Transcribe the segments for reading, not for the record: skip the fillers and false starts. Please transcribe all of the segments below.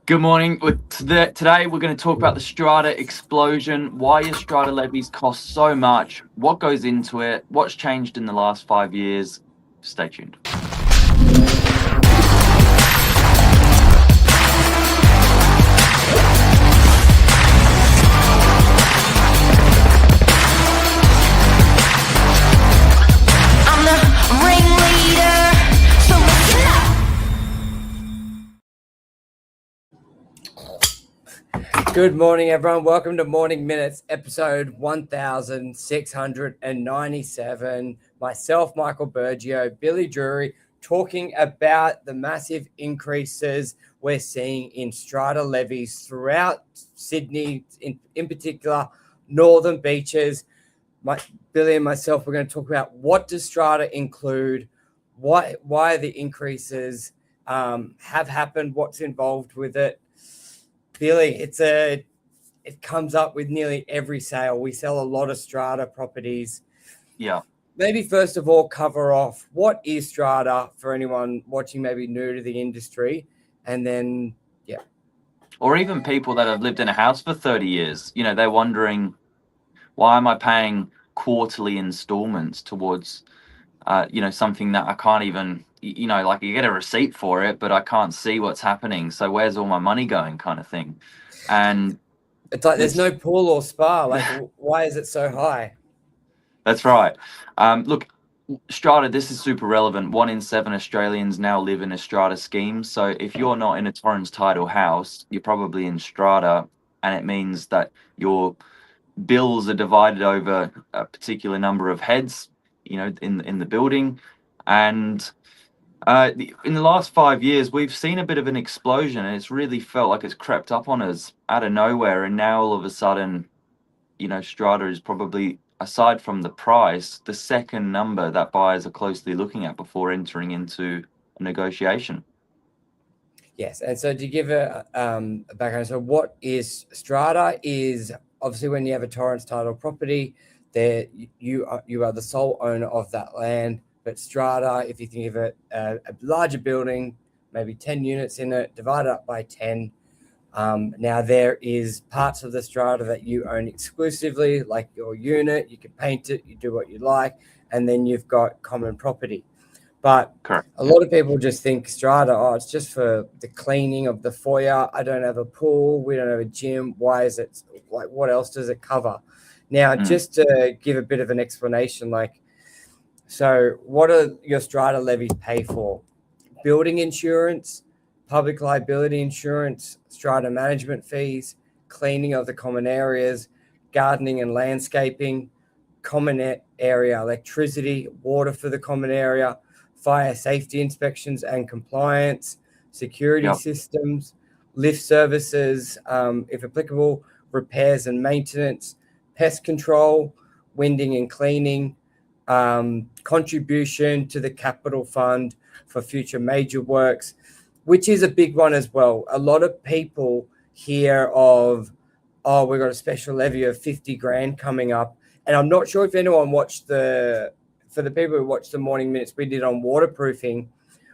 Good morning. Today we're going to talk about the strata explosion, why your strata levies cost so much, what goes into it, what's changed in the last 5 years. Stay tuned. I'm the ringleader, so listen up. Good morning, everyone. Welcome to Morning Minutes, episode 1697. Myself, Michael Burgio, Billy DRURY, talking about the massive increases we're seeing in strata levies throughout Sydney, in particular, northern beaches. Billy and myself, we're going to talk about what does strata include, why the increases have happened, what's involved with it. Billy, it comes up with nearly every sale. We sell a lot of strata properties. Yeah. Maybe first of all, cover off what is strata for anyone watching, maybe new to the industry, and then Or even people that have lived in a house for 30 years. They're wondering, why am I paying quarterly installments towards, something that I can't even, like you get a receipt for it, but I can't see what's happening. So where's all my money going, kind of thing. And it's like there's no pool or spa. Like, why is it so high? That's right. Look, strata, this is super relevant. 1 in 7 Australians now live in a strata scheme. So if you're not in a Torrens title house, you're probably in strata, and it means that your bills are divided over a particular number of heads, in the building. And in the last 5 years, we've seen a bit of an explosion, and it's really felt like it's crept up on us out of nowhere. And now all of a sudden, strata is probably, aside from the price, the second number that buyers are closely looking at before entering into a negotiation. Yes, and so to give a background, so what is strata is obviously when you have a Torrens title property, there you are the sole owner of that land. But strata, if you think of it, a larger building, maybe 10 units in it, divided up by 10. Now there is parts of the strata that you own exclusively, like your unit. You can paint it, you do what you like, and then you've got common property. But Correct. A lot of people just think strata, it's just for the cleaning of the foyer. I don't have a pool. We don't have a gym. Why is it like, what else does it cover? Now, just to give a bit of an explanation, so what do your strata levies pay for? Building insurance, public liability insurance, strata management fees, cleaning of the common areas, gardening and landscaping, common area electricity, water for the common area, fire safety inspections and compliance, security systems, lift services, if applicable, repairs and maintenance, pest control, winding and cleaning, contribution to the capital fund for future major works, which is a big one as well. A lot of people hear of, we've got a special levy of 50 grand coming up. And I'm not sure if anyone watched for the people who watched the morning minutes we did on waterproofing,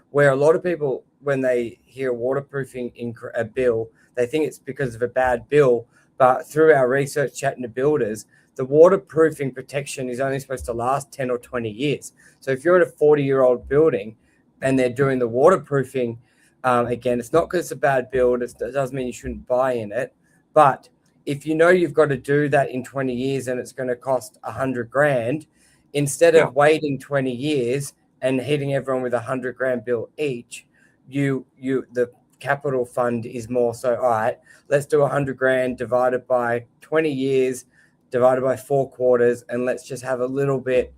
where a lot of people, when they hear waterproofing a bill, they think it's because of a bad bill. But through our research chatting to builders, the waterproofing protection is only supposed to last 10 or 20 years. So if you're in a 40-year-old building and they're doing the waterproofing, again, it's not because it's a bad build. It doesn't mean you shouldn't buy in it. But if you know you've got to do that in 20 years and it's going to cost 100 grand, instead of waiting 20 years and hitting everyone with 100 grand bill each, the capital fund is more so, all right, let's do 100 grand divided by 20 years, divided by 4 quarters, and let's just have a little bit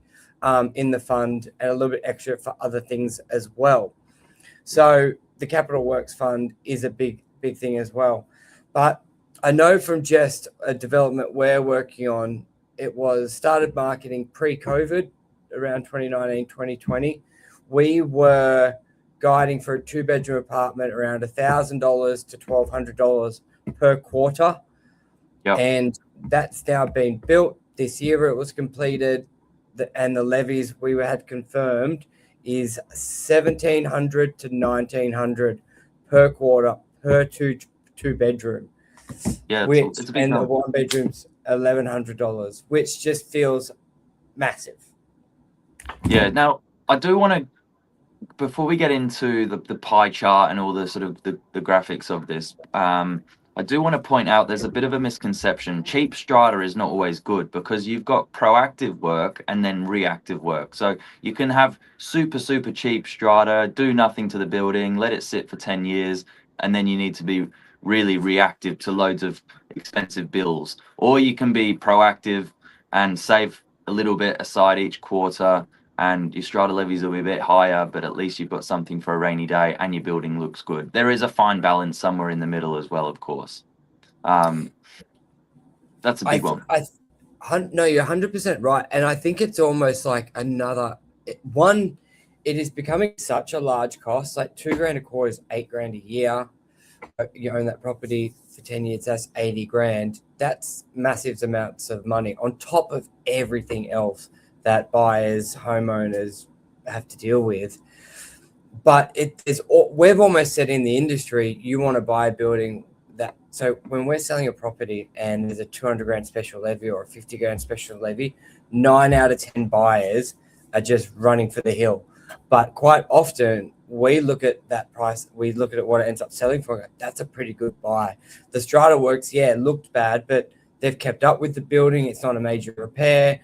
in the fund and a little bit extra for other things as well. So the capital works fund is a big thing as well. But I know from just a development we're working on, it was started marketing pre-COVID around 2019, 2020. We were guiding for a 2-bedroom apartment around $1,000 to $1,200 per quarter. And that's now been built. This year it was completed, and the levies we had confirmed is $1,700 to $1,900 per quarter per 2-bedroom, Yeah, which it's a big and the number. 1-bedroom's $1,100, which just feels massive. Yeah. Now, I do want to, before we get into the pie chart and all the sort of the graphics of this, I do want to point out there's a bit of a misconception. Cheap strata is not always good because you've got proactive work and then reactive work. So you can have super cheap strata, do nothing to the building, let it sit for 10 years, and then you need to be really reactive to loads of expensive bills. Or you can be proactive and save a little bit aside each quarter, and your strata levies will be a bit higher, but at least you've got something for a rainy day and your building looks good. There is a fine balance somewhere in the middle as well, of course. That's a big one. No, you're 100% right. And I think it's almost like another one. It is becoming such a large cost. Like $2,000 a quarter is $8,000 a year. You own that property for 10 years, that's 80 grand. That's massive amounts of money on top of everything else that buyers, homeowners have to deal with. But we've almost said in the industry, you want to buy a building that, so when we're selling a property and there's a 200 grand special levy or a 50 grand special levy, 9 out of 10 buyers are just running for the hill. But quite often we look at that price, we look at what it ends up selling for. That's a pretty good buy. The strata works, yeah, it looked bad, but they've kept up with the building. It's not a major repair.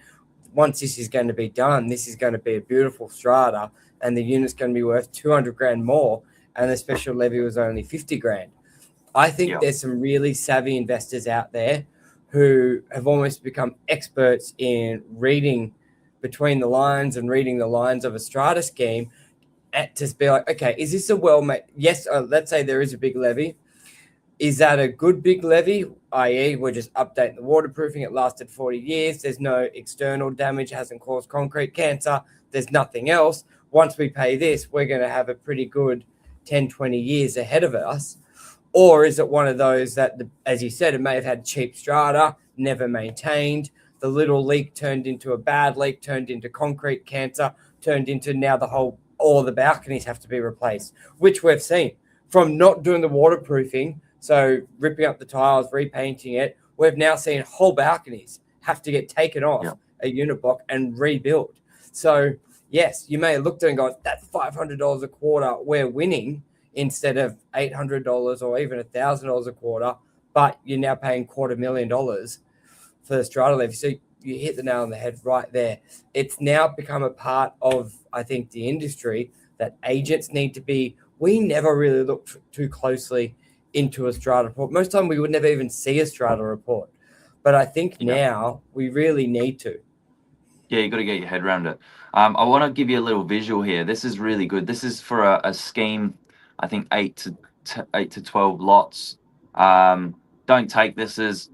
Once this is going to be done, this is going to be a beautiful strata, and the unit's going to be worth 200 grand more, and the special levy was only 50 grand. I think there's some really savvy investors out there who have almost become experts in reading between the lines and reading the lines of a strata scheme to be like, okay, is this a well-made? Yes, let's say there is a big levy. Is that a good big levy? I.e., we're just updating the waterproofing. It lasted 40 years. There's no external damage, hasn't caused concrete cancer. There's nothing else. Once we pay this, we're going to have a pretty good 10, 20 years ahead of us. Or is it one of those that, as you said, it may have had cheap strata, never maintained. The little leak turned into a bad leak, turned into concrete cancer, turned into now all the balconies have to be replaced, which we've seen from not doing the waterproofing. So ripping up the tiles, repainting it, we've now seen whole balconies have to get taken off a unit block and rebuilt. So yes, you may have looked at it and gone, that's $500 a quarter, we're winning, instead of $800 or even $1,000 a quarter, but you're now paying $250,000 for the strata levy. So you hit the nail on the head right there. It's now become a part of, I think, the industry that agents need to be. We never really looked too closely into a strata report. Most of the time we would never even see a strata report. But I think now we really need to. Yeah, you got to get your head around it. I want to give you a little visual here. This is really good. This is for a scheme, I think 8 to 12 lots. Don't take this as,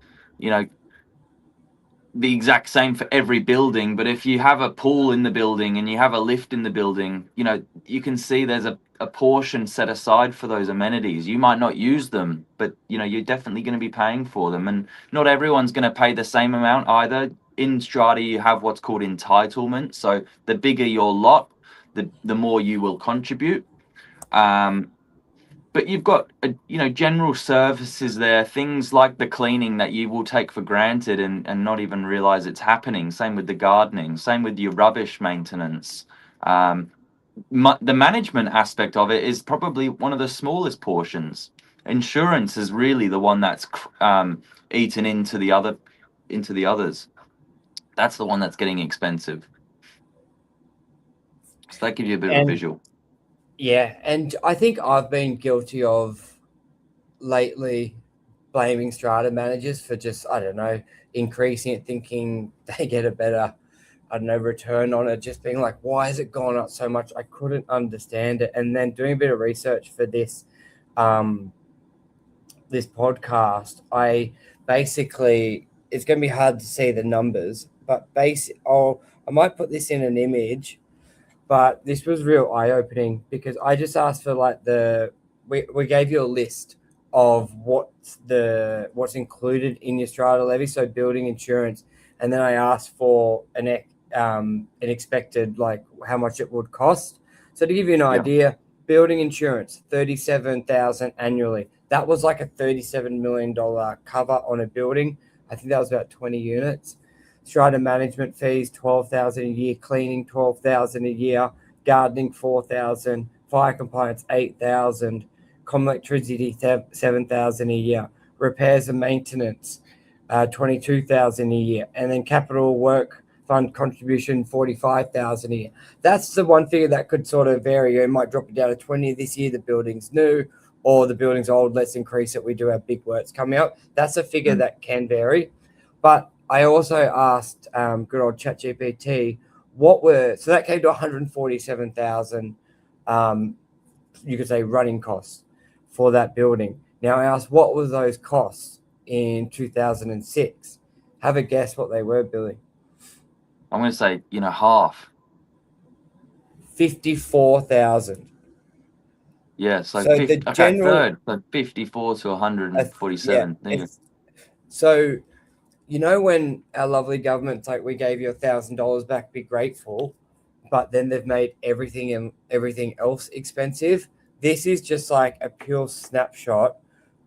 the exact same for every building, but if you have a pool in the building and you have a lift in the building, you can see there's a portion set aside for those amenities. You might not use them, but you're definitely going to be paying for them, and not everyone's going to pay the same amount either. In strata, you have what's called entitlement. So the bigger your lot, the more you will contribute. But you've got general services there, things like the cleaning that you will take for granted and not even realize it's happening. Same with the gardening, same with your rubbish maintenance. The management aspect of it is probably one of the smallest portions. Insurance is really the one that's eaten into the others. That's the one that's getting expensive. So that gives you a bit of a visual. Yeah, and I think I've been guilty of lately blaming strata managers for just, I don't know, increasing it, thinking they get a better, I don't know, return on it, just being like, why has it gone up so much? I couldn't understand it. And then doing a bit of research for this this podcast, I basically, it's going to be hard to see the numbers, but I might put this in an image. But this was real eye-opening because I just asked for we gave you a list of what's included in your strata levy, so building insurance, and then I asked for an expected how much it would cost. So to give you an idea, Building insurance, 37,000 annually. That was like a $37 million cover on a building. I think that was about 20 units. Strata management fees, 12,000 a year. Cleaning, 12,000 a year. Gardening, 4,000. Fire compliance, 8,000. Common electricity, 7,000 a year. Repairs and maintenance, 22,000 a year. And then capital work fund contribution, 45,000 a year. That's the one figure that could sort of vary. It might drop it down to 20 this year. The building's new, or the building's old. Let's increase it. We do have big works coming up. That's a figure that can vary. But I also asked good old ChatGPT so that came to 147,000. You could say running costs for that building. Now I asked what were those costs in 2006. Have a guess what they were, Billy. I'm going to say, half. 54,000. Yeah, so general, third, so 54 to 147. Yeah. So, when our lovely government's like, we gave you $1,000 back, be grateful, but then they've made everything else expensive. This is just like a pure snapshot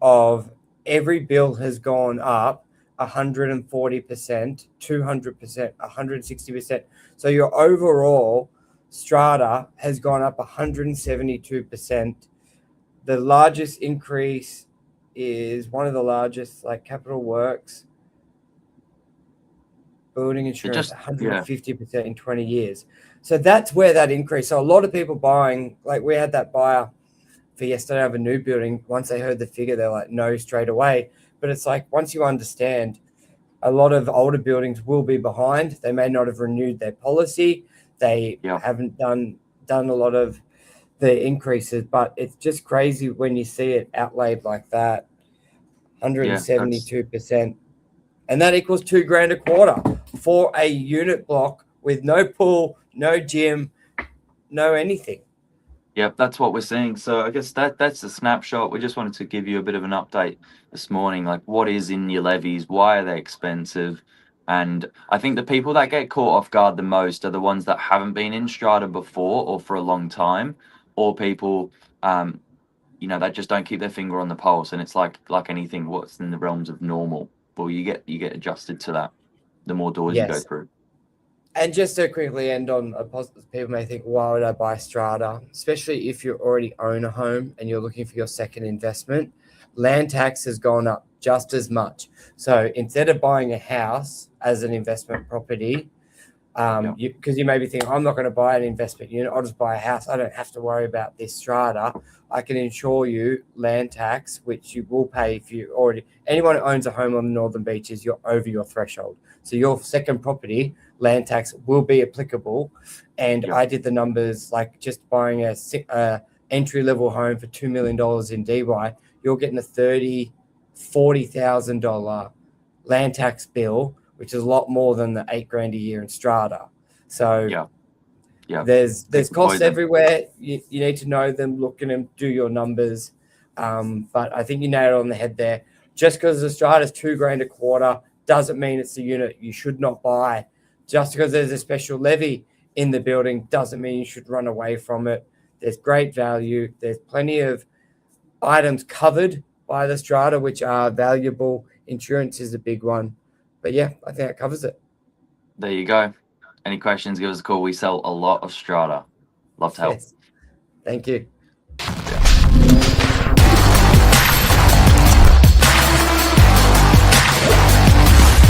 of every bill has gone up 140%, 200%, 160%. So your overall strata has gone up 172%. The largest increase is one of the largest, like capital works, building insurance, 150% in 20 years. So that's where that increase. So a lot of people buying, like we had that buyer for yesterday of a new building. Once they heard the figure, they're like, no, straight away. But it's like, once you understand, a lot of older buildings will be behind. They may not have renewed their policy. They haven't done a lot of the increases, but it's just crazy when you see it outlaid like that. 172%. And that equals $2,000 a quarter for a unit block with no pool, no gym, no anything. Yep, that's what we're seeing. So I guess that's the snapshot. We just wanted to give you a bit of an update this morning, like what is in your levies, why are they expensive? And I think the people that get caught off guard the most are the ones that haven't been in strata before or for a long time, or people that just don't keep their finger on the pulse. And it's like anything, what's in the realms of normal. Well, you get adjusted to that the more doors you go through. And just to quickly end on a positive, people may think, why would I buy strata? Especially if you already own a home and you're looking for your second investment. Land tax has gone up just as much. So instead of buying a house as an investment property, because you may be thinking, I'm not going to buy an investment unit, I'll just buy a house. I don't have to worry about this strata. I can insure you land tax, which you will pay if you already, anyone who owns a home on the Northern Beaches, you're over your threshold. So your second property, land tax will be applicable. And I did the numbers, like just buying a entry-level home for $2 million in DY, you're getting a $40,000 land tax bill, which is a lot more than the $8,000 a year in strata. So there's costs everywhere. You need to know them, look at them, do your numbers. But I think you nailed it on the head there. Just because the strata is $2,000 a quarter doesn't mean it's the unit you should not buy. Just because there's a special levy in the building doesn't mean you should run away from it. There's great value. There's plenty of items covered by the strata, which are valuable. Insurance is a big one. But yeah, I think that covers it. There you go. Any questions, give us a call. We sell a lot of strata. Love to help. Yes. Thank you.